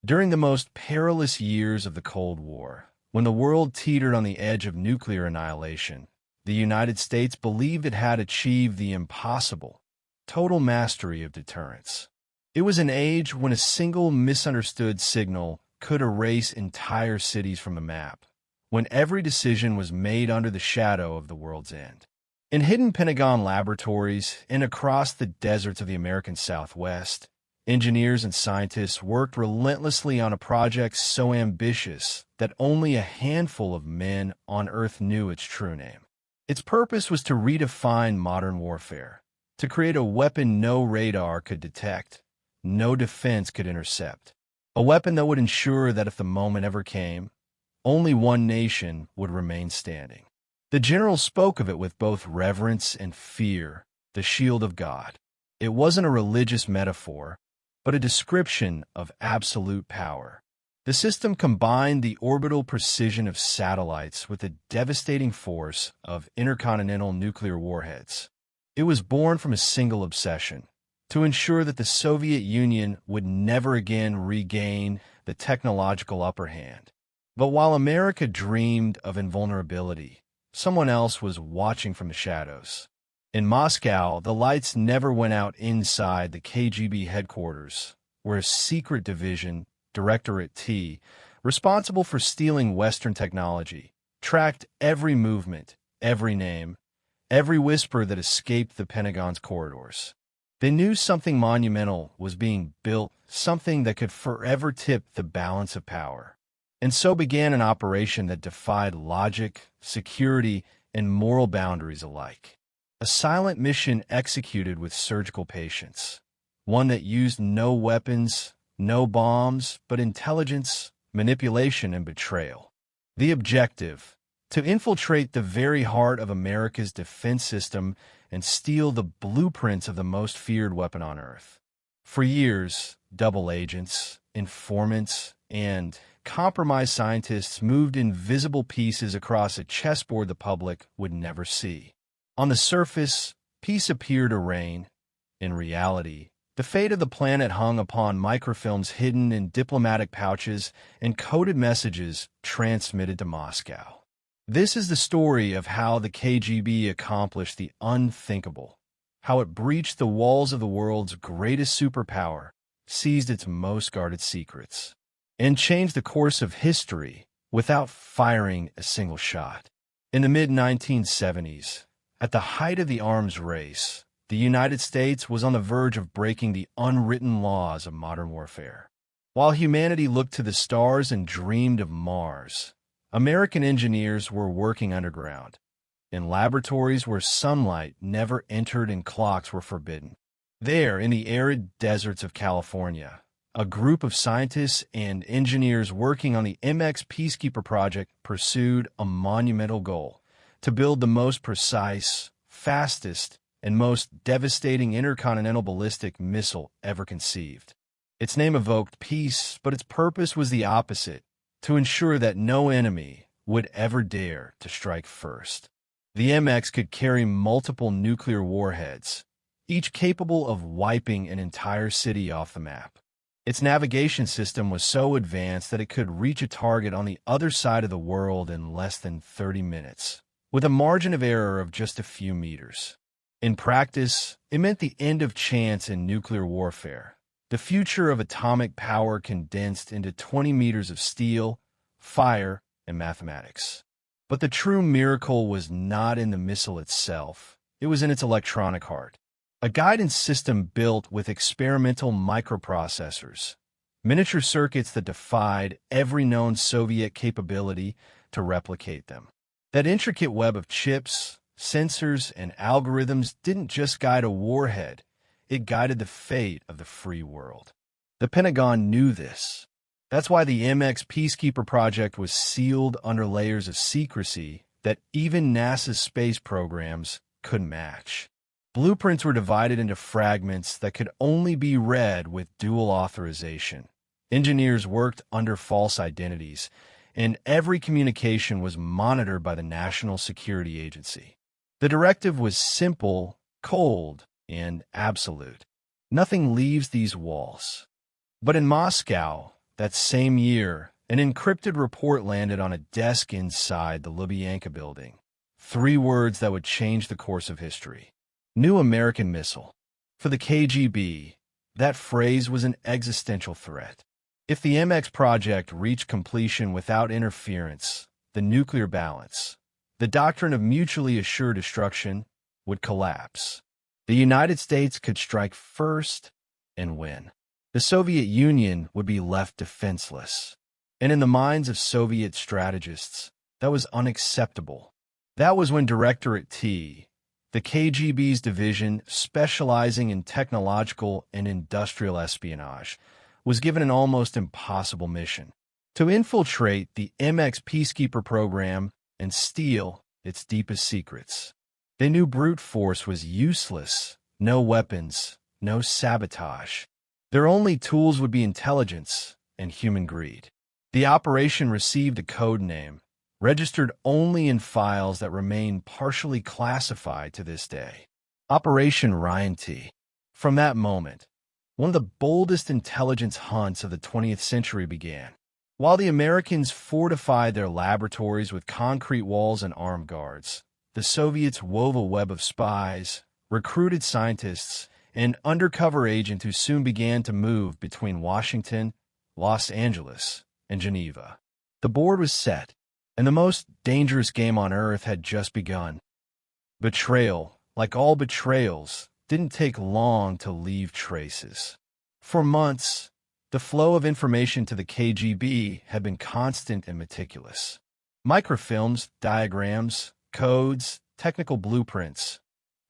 During the most perilous years of the Cold War, when the world teetered on the edge of nuclear annihilation, the United States believed it had achieved the impossible, total mastery of deterrence. It was an age when a single misunderstood signal could erase entire cities from the map, when every decision was made under the shadow of the world's end. In hidden Pentagon laboratories and across the deserts of the American Southwest, engineers and scientists worked relentlessly on a project so ambitious that only a handful of men on Earth knew its true name. Its purpose was to redefine modern warfare, to create a weapon no radar could detect, no defense could intercept, a weapon that would ensure that if the moment ever came, only one nation would remain standing. The general spoke of it with both reverence and fear, the shield of God. It wasn't a religious metaphor, but a description of absolute power. The system combined the orbital precision of satellites with the devastating force of intercontinental nuclear warheads. It was born from a single obsession: to ensure that the Soviet Union would never again regain the technological upper hand. But while America dreamed of invulnerability, someone else was watching from the shadows. In Moscow, the lights never went out inside the KGB headquarters, where a secret division, Directorate T, responsible for stealing Western technology, tracked every movement, every name, every whisper that escaped the Pentagon's corridors. They knew something monumental was being built, something that could forever tip the balance of power. And so began an operation that defied logic, security, and moral boundaries alike. A silent mission executed with surgical patience, one that used no weapons, no bombs, but intelligence, manipulation, and betrayal. The objective: to infiltrate the very heart of America's defense system and steal the blueprints of the most feared weapon on Earth. For years, double agents, informants, and compromised scientists moved invisible pieces across a chessboard the public would never see. On the surface, peace appeared to reign. In reality, the fate of the planet hung upon microfilms hidden in diplomatic pouches and coded messages transmitted to Moscow. This is the story of how the KGB accomplished the unthinkable, how it breached the walls of the world's greatest superpower, seized its most guarded secrets, and changed the course of history without firing a single shot. In the mid-1970s, at the height of the arms race, the United States was on the verge of breaking the unwritten laws of modern warfare. While humanity looked to the stars and dreamed of Mars, American engineers were working underground, in laboratories where sunlight never entered and clocks were forbidden. There, in the arid deserts of California, a group of scientists and engineers working on the MX Peacekeeper project pursued a monumental goal: to build the most precise, fastest, and most devastating intercontinental ballistic missile ever conceived. Its name evoked peace, but its purpose was the opposite: to ensure that no enemy would ever dare to strike first. The MX could carry multiple nuclear warheads, each capable of wiping an entire city off the map. Its navigation system was so advanced that it could reach a target on the other side of the world in less than 30 minutes, with a margin of error of just a few meters. In practice, it meant the end of chance in nuclear warfare, the future of atomic power condensed into 20 meters of steel, fire, and mathematics. But the true miracle was not in the missile itself. It was in its electronic heart. A guidance system built with experimental microprocessors, miniature circuits that defied every known Soviet capability to replicate them. That intricate web of chips, sensors, and algorithms didn't just guide a warhead, it guided the fate of the free world. The Pentagon knew this. That's why the MX Peacekeeper project was sealed under layers of secrecy that even NASA's space programs couldn't match. Blueprints were divided into fragments that could only be read with dual authorization. Engineers worked under false identities, and every communication was monitored by the National Security Agency. The directive was simple, cold, and absolute. Nothing leaves these walls. But in Moscow, that same year, an encrypted report landed on a desk inside the Lubyanka building. 3 words that would change the course of history. New American missile. For the KGB, that phrase was an existential threat. If the MX project reached completion without interference, the nuclear balance, the doctrine of mutually assured destruction, would collapse. The United States could strike first and win. The Soviet Union would be left defenseless. And in the minds of Soviet strategists, that was unacceptable. That was when Directorate T, the KGB's division specializing in technological and industrial espionage, was given an almost impossible mission: to infiltrate the MX Peacekeeper program and steal its deepest secrets. They knew brute force was useless, no weapons, no sabotage. Their only tools would be intelligence and human greed. The operation received a code name, registered only in files that remain partially classified to this day: Operation Ryan T. From that moment, one of the boldest intelligence hunts of the 20th century began. While the Americans fortified their laboratories with concrete walls and armed guards, the Soviets wove a web of spies, recruited scientists, and undercover agents who soon began to move between Washington, Los Angeles, and Geneva. The board was set, and the most dangerous game on Earth had just begun. Betrayal, like all betrayals, didn't take long to leave traces. For months, the flow of information to the KGB had been constant and meticulous. Microfilms, diagrams, codes, technical blueprints,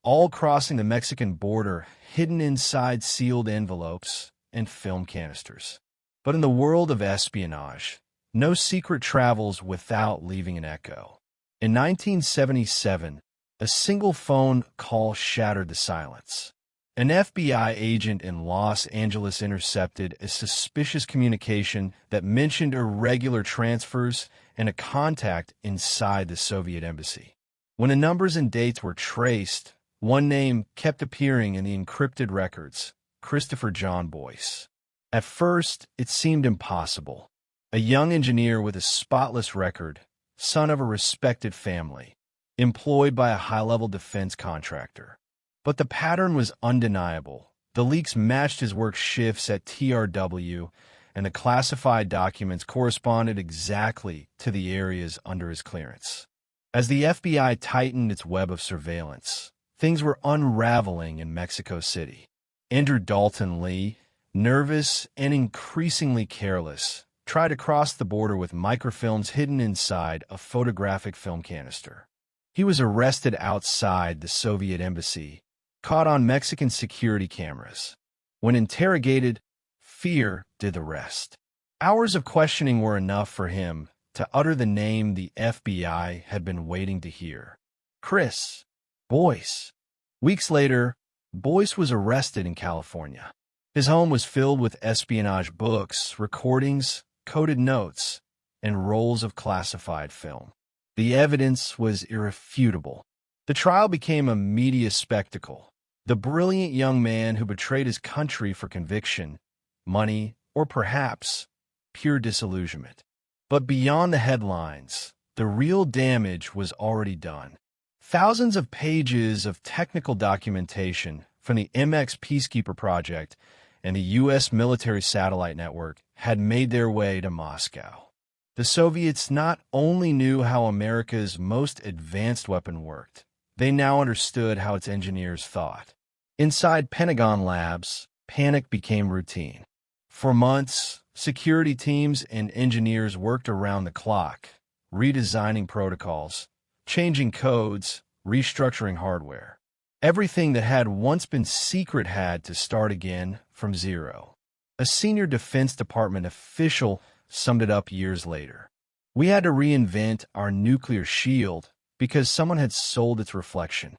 all crossing the Mexican border, hidden inside sealed envelopes and film canisters. But in the world of espionage, no secret travels without leaving an echo. In 1977, a single phone call shattered the silence. An FBI agent in Los Angeles intercepted a suspicious communication that mentioned irregular transfers and a contact inside the Soviet embassy. When the numbers and dates were traced, one name kept appearing in the encrypted records: Christopher John Boyce. At first, it seemed impossible. A young engineer with a spotless record, son of a respected family, employed by a high-level defense contractor. But the pattern was undeniable. The leaks matched his work shifts at TRW, and the classified documents corresponded exactly to the areas under his clearance. As the FBI tightened its web of surveillance, things were unraveling in Mexico City. Andrew Dalton Lee, nervous and increasingly careless, tried to cross the border with microfilms hidden inside a photographic film canister. He was arrested outside the Soviet embassy, caught on Mexican security cameras. When interrogated, fear did the rest. Hours of questioning were enough for him to utter the name the FBI had been waiting to hear: Chris Boyce. Weeks later, Boyce was arrested in California. His home was filled with espionage books, recordings, coded notes, and rolls of classified film. The evidence was irrefutable. The trial became a media spectacle. The brilliant young man who betrayed his country for conviction, money, or perhaps pure disillusionment. But beyond the headlines, the real damage was already done. Thousands of pages of technical documentation from the MX Peacekeeper project and the U.S. military satellite network had made their way to Moscow. The Soviets not only knew how America's most advanced weapon worked, they now understood how its engineers thought. Inside Pentagon labs, panic became routine. For months, security teams and engineers worked around the clock, redesigning protocols, changing codes, restructuring hardware. Everything that had once been secret had to start again from zero. A senior Defense Department official summed it up years later: "We had to reinvent our nuclear shield because someone had sold its reflection."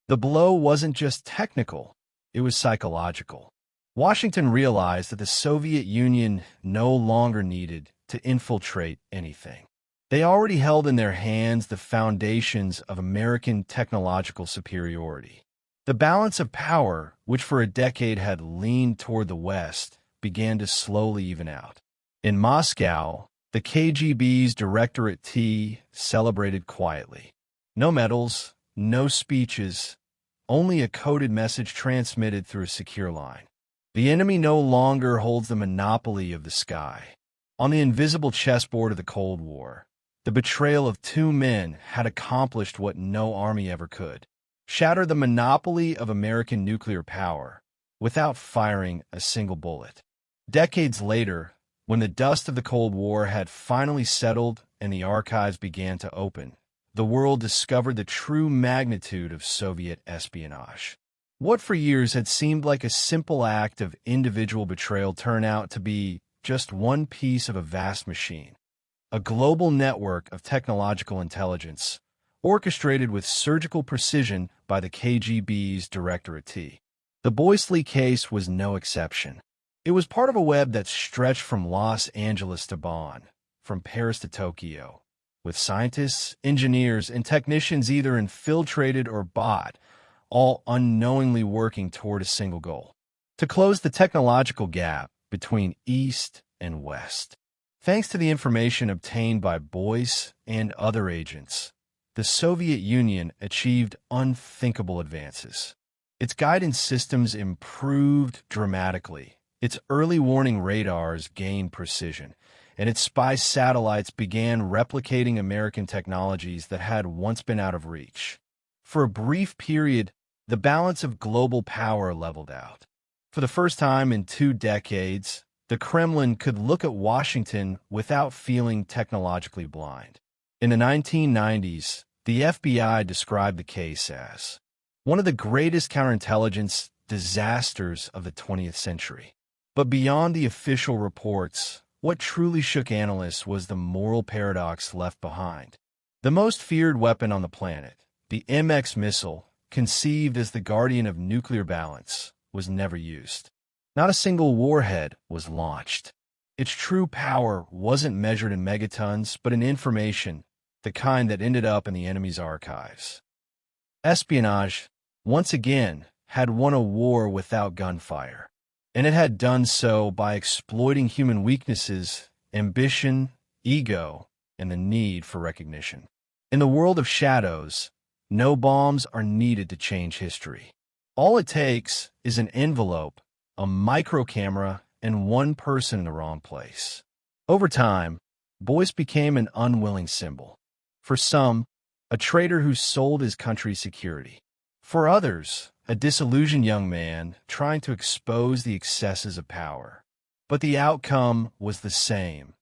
The blow wasn't just technical, it was psychological. Washington realized that the Soviet Union no longer needed to infiltrate anything. They already held in their hands the foundations of American technological superiority. The balance of power, which for a decade had leaned toward the West, began to slowly even out. In Moscow, the KGB's Directorate T celebrated quietly. No medals, no speeches, only a coded message transmitted through a secure line. The enemy no longer holds the monopoly of the sky. On the invisible chessboard of the Cold War, the betrayal of two men had accomplished what no army ever could: shatter the monopoly of American nuclear power without firing a single bullet. Decades later, when the dust of the Cold War had finally settled and the archives began to open, the world discovered the true magnitude of Soviet espionage. What for years had seemed like a simple act of individual betrayal turned out to be just one piece of a vast machine, a global network of technological intelligence, orchestrated with surgical precision by the KGB's Directorate T. The Boysley case was no exception. It was part of a web that stretched from Los Angeles to Bonn, from Paris to Tokyo, with scientists, engineers, and technicians either infiltrated or bought, all unknowingly working toward a single goal: to close the technological gap between East and West. Thanks to the information obtained by Boyce and other agents, the Soviet Union achieved unthinkable advances. Its guidance systems improved dramatically, its early warning radars gained precision, and its spy satellites began replicating American technologies that had once been out of reach. For a brief period, the balance of global power leveled out. For the first time in 2 decades, the Kremlin could look at Washington without feeling technologically blind. In the 1990s, the FBI described the case as one of the greatest counterintelligence disasters of the 20th century. But beyond the official reports, what truly shook analysts was the moral paradox left behind. The most feared weapon on the planet, the MX missile, conceived as the guardian of nuclear balance, was never used. Not a single warhead was launched. Its true power wasn't measured in megatons, but in information, the kind that ended up in the enemy's archives. Espionage, once again, had won a war without gunfire, and it had done so by exploiting human weaknesses, ambition, ego, and the need for recognition. In the world of shadows, no bombs are needed to change history. All it takes is an envelope, a micro camera, and one person in the wrong place. Over time, Boyce became an unwilling symbol. For some, a traitor who sold his country's security. For others, a disillusioned young man trying to expose the excesses of power. But the outcome was the same: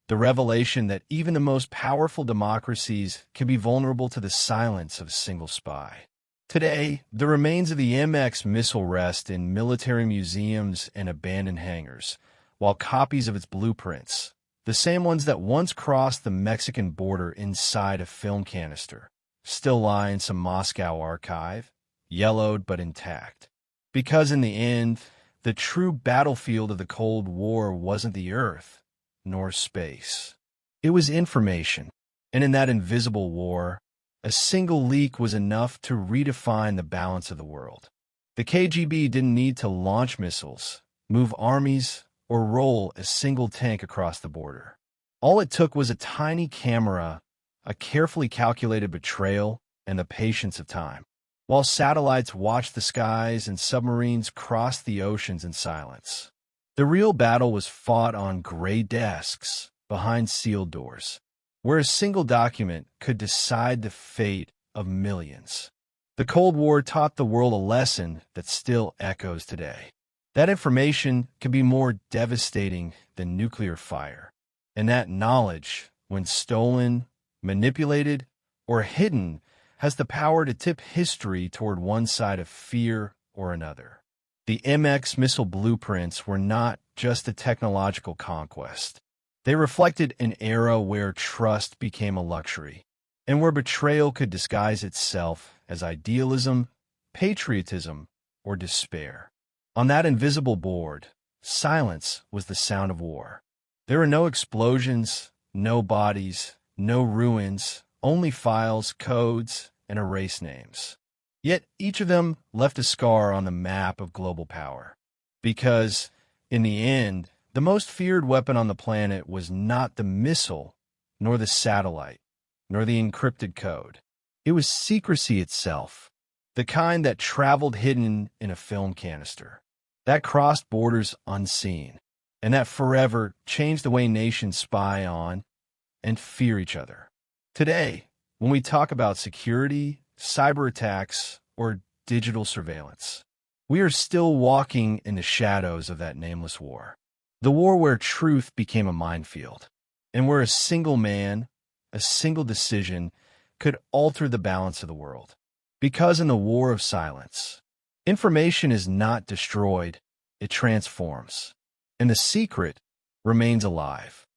the revelation that even the most powerful democracies can be vulnerable to the silence of a single spy. Today, the remains of the MX missile rest in military museums and abandoned hangars, while copies of its blueprints, the same ones that once crossed the Mexican border inside a film canister, still lie in some Moscow archive, yellowed but intact. Because in the end, the true battlefield of the Cold War wasn't the Earth, nor space. It was information, and in that invisible war, a single leak was enough to redefine the balance of the world. The KGB didn't need to launch missiles, move armies, or roll a single tank across the border. All it took was a tiny camera, a carefully calculated betrayal, and the patience of time. While satellites watched the skies and submarines crossed the oceans in silence. The real battle was fought on gray desks, behind sealed doors, where a single document could decide the fate of millions. The Cold War taught the world a lesson that still echoes today. That information can be more devastating than nuclear fire, and that knowledge, when stolen, manipulated, or hidden, has the power to tip history toward one side of fear or another. The MX missile blueprints were not just a technological conquest. They reflected an era where trust became a luxury, and where betrayal could disguise itself as idealism, patriotism, or despair. On that invisible board, silence was the sound of war. There were no explosions, no bodies, no ruins, only files, codes, and erase names. Yet each of them left a scar on the map of global power. Because, in the end, The most feared weapon on the planet was not the missile, nor the satellite, nor the encrypted code. It was secrecy itself, the kind that traveled hidden in a film canister, that crossed borders unseen, and that forever changed the way nations spy on and fear each other. Today, when we talk about security, cyber attacks, or digital surveillance, we are still walking in the shadows of that nameless war. The war where truth became a minefield, and where a single man, a single decision, could alter the balance of the world. Because in the war of silence, information is not destroyed, it transforms, and the secret remains alive.